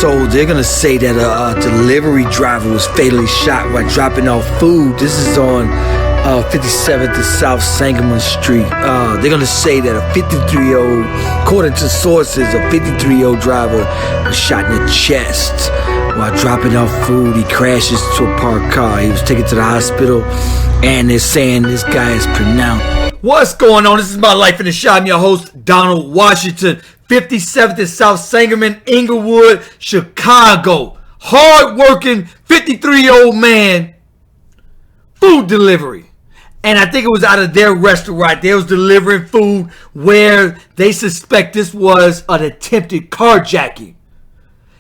So they're gonna say that a delivery driver was fatally shot while dropping off food. This is on 57th and South Sangamon Street. They're gonna say that a 53-year-old, according to sources, a 53-year-old driver was shot in the chest while dropping off food. He crashes to a parked car. He was taken to the hospital, and they're saying this guy is pronounced. What's going on? This is My Life in the Shop. I'm your host, Donald Washington. 57th and South Sangamon, Englewood, Chicago. Hard-working 53-year-old man. Food delivery. And I think it was out of their restaurant. They was delivering food where they suspect this was an attempted carjacking.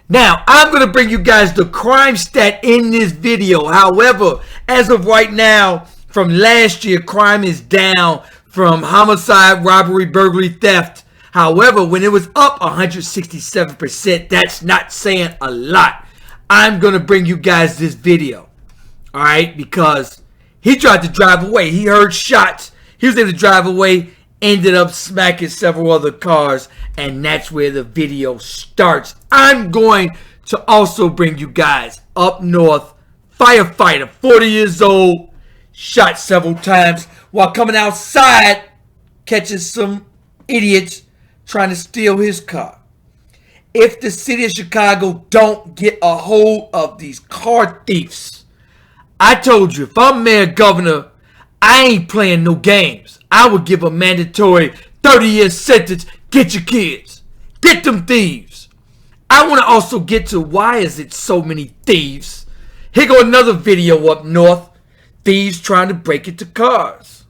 Now, I'm going to bring you guys the crime stat in this video. However, as of right now, from last year, crime is down from homicide, robbery, burglary, theft. However, when it was up 167%, that's not saying a lot. I'm going to bring you guys this video. All right, because he tried to drive away. He heard shots. He was able to drive away, ended up smacking several other cars, and that's where the video starts. I'm going to also bring you guys up north. Firefighter, 40 years old, shot several times while coming outside, catching some idiots trying to steal his car. If the city of Chicago don't get a hold of these car thieves, I told you, if I'm mayor governor, I ain't playing no games. I would give a mandatory 30-year sentence. Get your kids. Get them thieves. I want to also get to why is it so many thieves. Here go another video up north. Thieves trying to break into cars.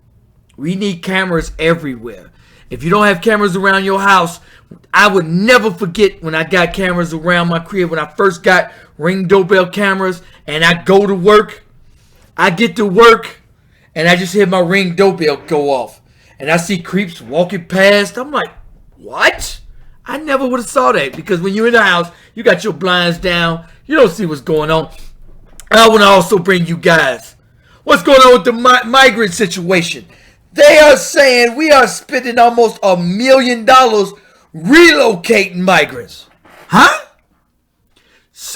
We need cameras everywhere. If you don't have cameras around your house, I would never forget when I got cameras around my crib. When I first got Ring doorbell cameras and I go to work, I get to work and I just hear my Ring doorbell go off. And I see creeps walking past. I'm like, what? I never would have saw that because when you're in the house, you got your blinds down. You don't see what's going on. I want to also bring you guys what's going on with the migrant situation. They are saying we are spending almost $1 million relocating migrants. Huh?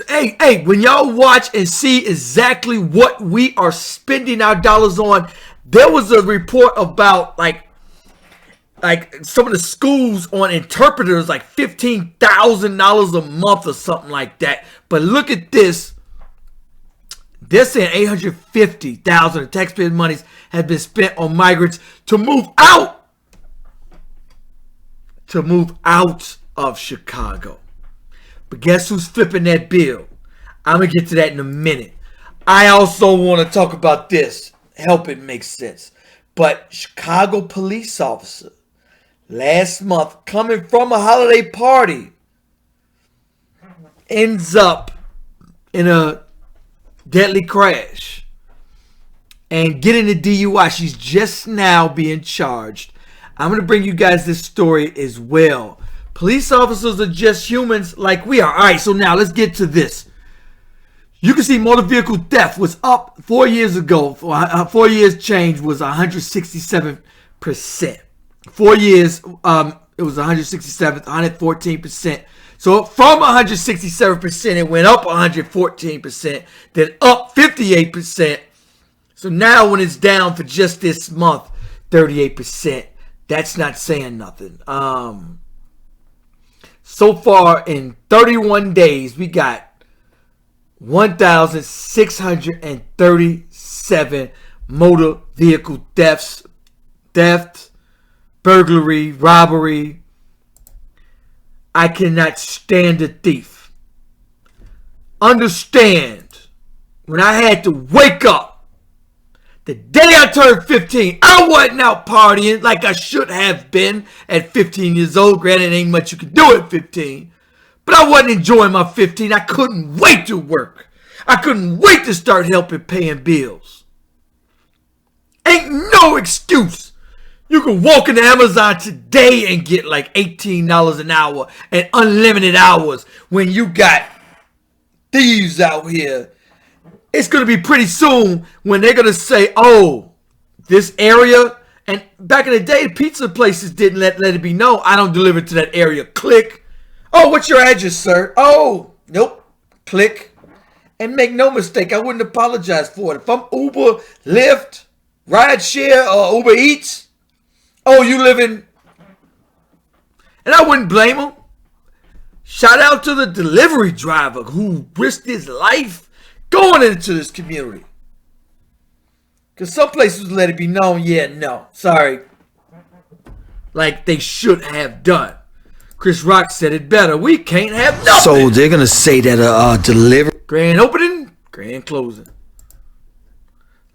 Hey, when y'all watch and see exactly what we are spending our dollars on, there was a report about like some of the schools on interpreters, like $15,000 a month or something like that. But look at this. They're saying $850,000 of taxpayer monies has been spent on migrants to move out of Chicago. But guess who's flipping that bill? I'm going to get to that in a minute. I also want to talk about this. Help it make sense. But Chicago police officer last month coming from a holiday party ends up in a deadly crash and getting a DUI. She's just now being charged. I'm going to bring you guys this story as well. Police officers are just humans like we are. All right, so now let's get to this. You can see motor vehicle theft was up 4 years ago. 4 years change was 167%. 4 years, it was 167, 114%. So from 167%, it went up 114%, then up 58%. So now when it's down for just this month, 38%, that's not saying nothing. So far in 31 days, we got 1,637 motor vehicle theft, burglary, robbery. I cannot stand a thief. Understand, when I had to wake up, the day I turned 15, I wasn't out partying like I should have been at 15 years old. Granted, ain't much you can do at 15. But I wasn't enjoying my 15. I couldn't wait to work. I couldn't wait to start helping paying bills. Ain't no excuse. You can walk into Amazon today and get like $18 an hour and unlimited hours when you got thieves out here. It's going to be pretty soon when they're going to say, oh, this area. And back in the day, pizza places didn't let it be known. I don't deliver to that area. Click. Oh, what's your address, sir? Oh, Nope. Click. And make no mistake, I wouldn't apologize for it. If I'm Uber, Lyft, Rideshare, or Uber Eats, oh, you live in... And I wouldn't blame him. Shout out to the delivery driver who risked his life going into this community. Because some places let it be known, yeah, no, sorry. Like they should have done. Chris Rock said it better. We can't have nothing. So they're going to say that delivery... Grand opening, grand closing.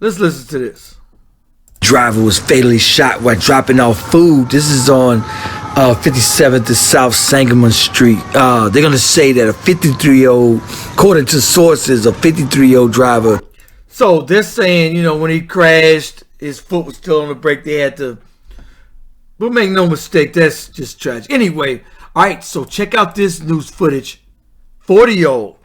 Let's listen to this. Driver was fatally shot while dropping off food. This is on 57th to South Sangamon Street. They're going to say that a 53-year-old, according to sources, a 53-year-old driver. So they're saying, you know, when he crashed, his foot was still on the brake. They had to... But make no mistake, that's just tragic. Anyway, all right, so check out this news footage. 40-year-old.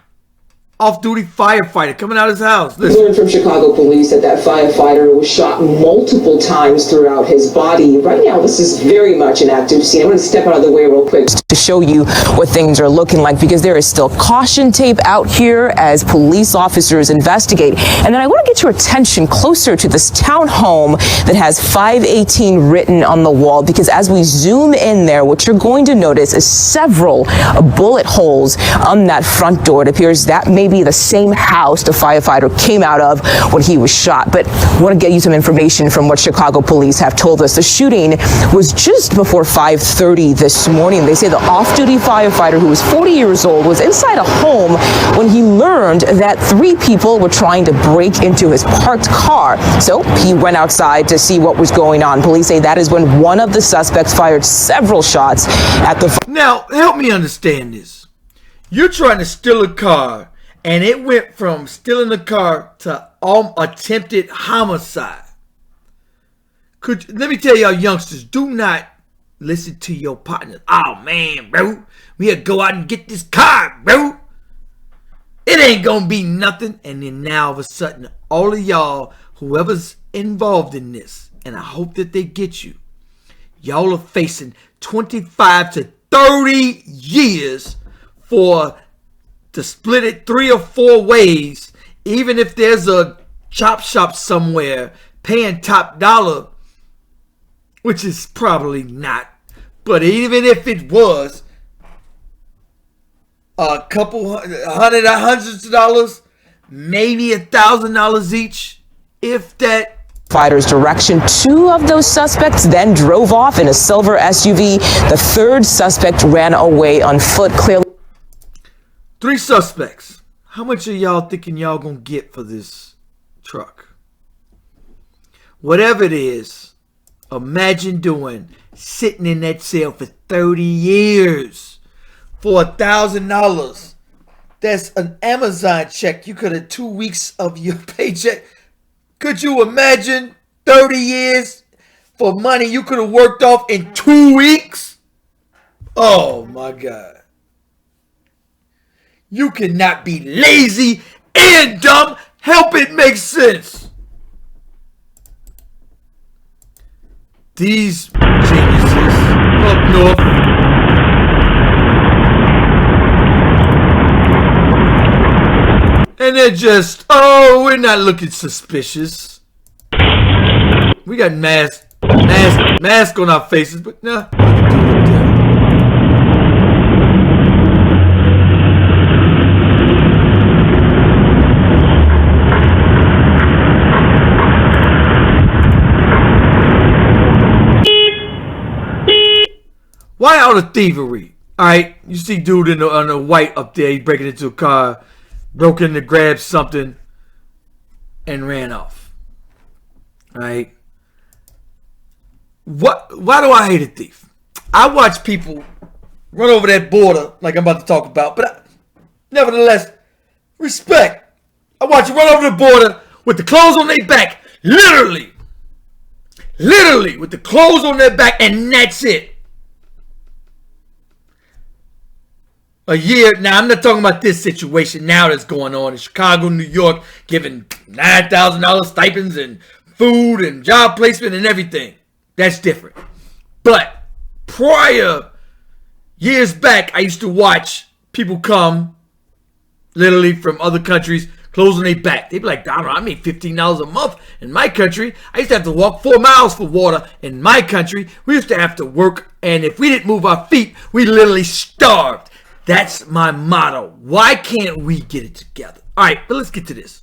Off-duty firefighter coming out of his house. We learned from Chicago police that that firefighter was shot multiple times throughout his body. Right now, this is very much an active scene. I'm going to step out of the way real quick to show you what things are looking like, because there is still caution tape out here as police officers investigate. And then I want to get your attention closer to this townhome that has 518 written on the wall, because as we zoom in there, what you're going to notice is several bullet holes on that front door. It appears that may be the same house the firefighter came out of when he was shot. But I want to get you some information from what Chicago police have told us. The shooting was just before 5:30 this morning. They say the off-duty firefighter, who was 40 years old, was inside a home when he learned that 3 people were trying to break into his parked car. So he went outside to see what was going on. Police say that is when one of the suspects fired several shots at the... Now, help me understand this. You're trying to steal a car, and it went from stealing the car to attempted homicide. Let me tell y'all youngsters, do not listen to your partners. Oh man, bro, we gotta go out and get this car, bro. It ain't gonna be nothing. And then now all of a sudden, all of y'all, whoever's involved in this, and I hope that they get you, y'all are facing 25 to 30 years for to split it 3 or 4 ways, even if there's a chop shop somewhere paying top dollar, which is probably not, but even if it was, a couple hundreds of dollars, maybe $1,000 each, if that. Fighter's direction. 2 of those suspects then drove off in a silver SUV. The 3rd suspect ran away on foot. Clearly 3 suspects. How much are y'all thinking y'all gonna get for this truck? Whatever it is, imagine sitting in that cell for 30 years for $1,000. That's an Amazon check. You could have 2 weeks of your paycheck. Could you imagine 30 years for money you could have worked off in 2 weeks? Oh my God. You cannot be lazy and dumb. Help it make sense. These geniuses up north. And they're just, oh, we're not looking suspicious. We got mask on our faces, but nah. Why all the thievery? Alright, you see dude on the white up there, he's breaking into a car, broke in to grab something, and ran off. Alright? Why do I hate a thief? I watch people run over that border like I'm about to talk about, but nevertheless, respect. I watch you run over the border with the clothes on their back, literally with the clothes on their back, and that's it. A year, now I'm not talking about this situation now that's going on in Chicago, New York, giving $9,000 stipends and food and job placement and everything. That's different. But prior years back, I used to watch people come literally from other countries closing their back. They be like, Donald, I make $15 a month in my country. I used to have to walk 4 miles for water in my country. We used to have to work, and if we didn't move our feet, we literally starved. That's my motto. Why can't we get it together? All right, but let's get to this.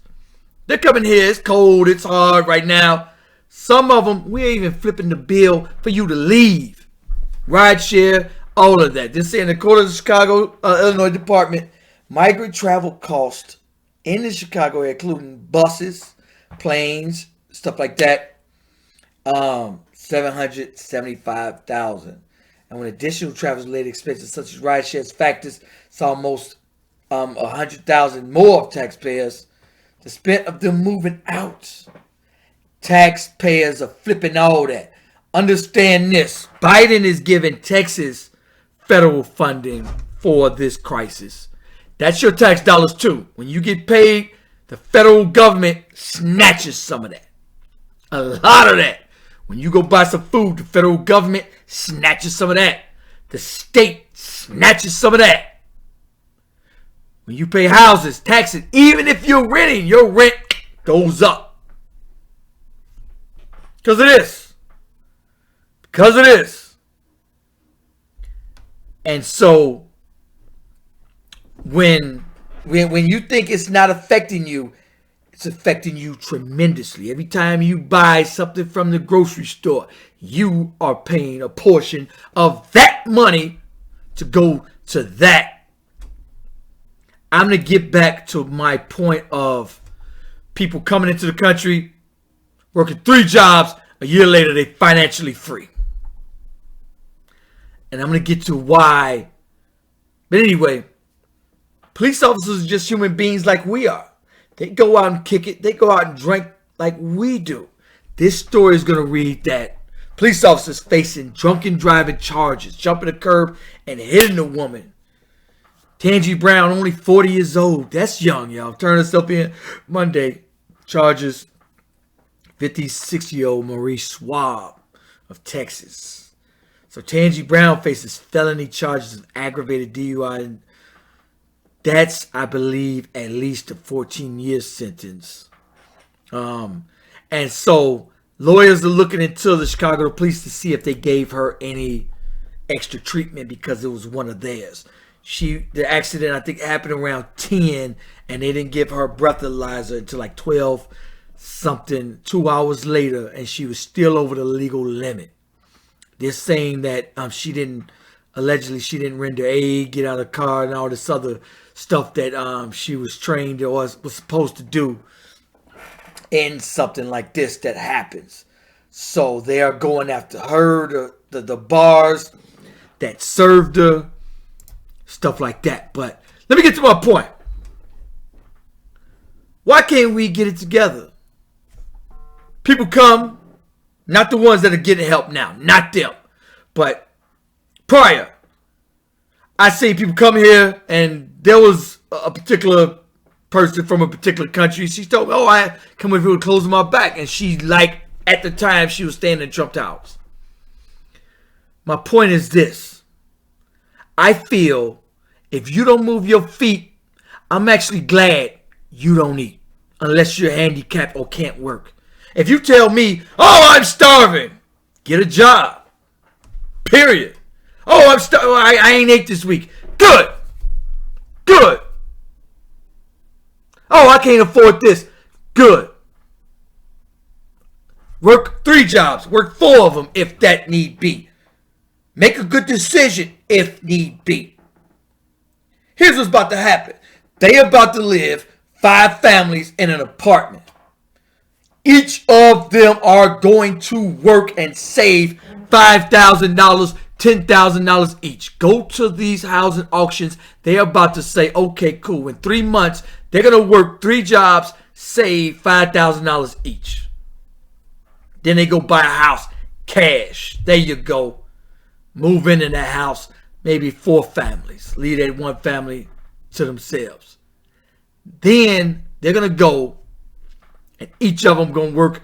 They're coming here. It's cold. It's hard right now. Some of them, we ain't even flipping the bill for you to leave. Rideshare, all of that. They're saying according to the Chicago, Illinois Department, migrant travel cost in the Chicago area, including buses, planes, stuff like that, $775,000. And when additional travel-related expenses such as rideshare factors, saw almost $100,000 more of taxpayers. The spent of them moving out. Taxpayers are flipping all that. Understand this. Biden is giving Texas federal funding for this crisis. That's your tax dollars too. When you get paid, the federal government snatches some of that. A lot of that. When you go buy some food, the federal government snatches some of that. The state snatches some of that. When you pay houses, taxes, even if you're renting, your rent goes up. Because of this. Because of this. And so, when you think it's not affecting you, it's affecting you tremendously. Every time you buy something from the grocery store, you are paying a portion of that money to go to that. I'm going to get back to my point of people coming into the country, working 3 jobs, a year later they're financially free. And I'm going to get to why. But anyway, police officers are just human beings like we are. They go out and kick it. They go out and drink like we do. This story is going to read that police officers facing drunken driving charges, jumping a curb and hitting a woman. Tangi Brown, only 40 years old. That's young, y'all. Turn herself in Monday. Charges 56-year-old Marie Schwab of Texas. So Tangi Brown faces felony charges of aggravated DUI. And that's, I believe, at least a 14-year sentence. And so lawyers are looking into the Chicago police to see if they gave her any extra treatment because it was one of theirs. The accident, I think, happened around 10, and they didn't give her a breathalyzer until like 12 something, 2 hours later, and she was still over the legal limit. They're saying that allegedly she didn't render aid, get out of the car, and all this other stuff that she was trained or was supposed to do in something like this that happens. So they are going after her, the bars that served her, stuff like that. But let me get to my point. Why can't we get it together? People come, not the ones that are getting help now, not them, but prior. I see people come here, and there was a particular person from a particular country. She told me, I come over here with clothes on my back. And she, at the time, she was staying in Trump Towers. My point is this. I feel if you don't move your feet, I'm actually glad you don't eat. Unless you're handicapped or can't work. If you tell me, I'm starving, get a job. Period. I'm starving. I ain't ate this week. Good. I can't afford this. Good. Work 3 jobs. Work 4 of them if that need be. Make a good decision if need be. Here's what's about to happen. They about to live 5 families in an apartment. Each of them are going to work and save $5,000, $10,000 each. Go to these housing auctions. They're about to say, okay, cool. In 3 months, they're going to work 3 jobs, save $5,000 each. Then they go buy a house, cash. There you go. Move into that house, maybe 4 families. Leave that 1 family to themselves. Then they're going to go, and each of them going to work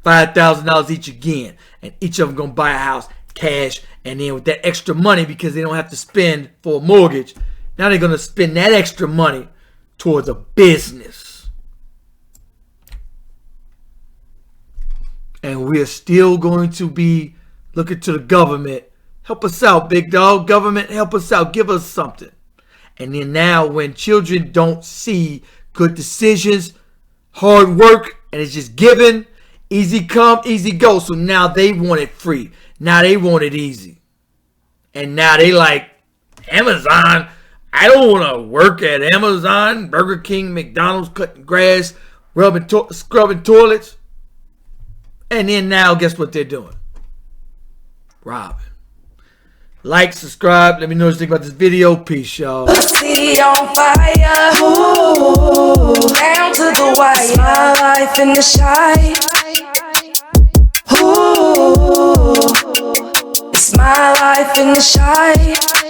$5,000 each again. And each of them going to buy a house, cash. And then with that extra money, because they don't have to spend for a mortgage, now they're going to spend that extra money towards a business. And we're still going to be looking to the government. Help us out, big dog. Government, help us out. Give us something. And then now when children don't see good decisions, hard work, and it's just given, easy come, easy go. So now they want it free. Now they want it easy. And now they like, Amazon, I don't want to work at Amazon, Burger King, McDonald's, cutting grass, scrubbing toilets. And then now guess what they're doing? Robbing. Like, subscribe. Let me know what you think about this video. Peace, y'all. Pussy on fire. Ooh, down to the wire. My life in the shy. Ooh, it's my life in the shy.